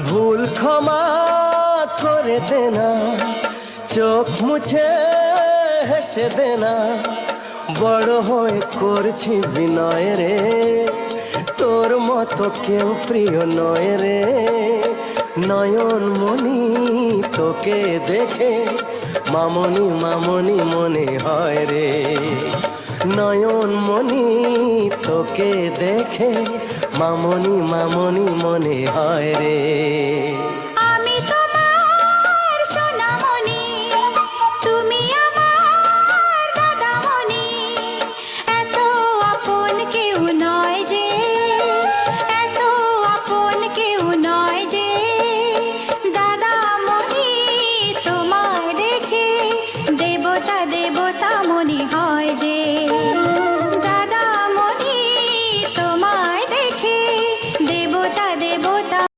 ভুল ক্ষমা করে দে না, চোখ মুছে হেসে দে না, বড় হয়ে করছি বিনয় রে, তোর মতো কেউ প্রিয় নয় রে। নয়ন মনি তোকে দেখে মামনি মামনি মনে হয় রে, নয়ন মনি তোকে দেখে মামনি মামনি মনে হয় রে।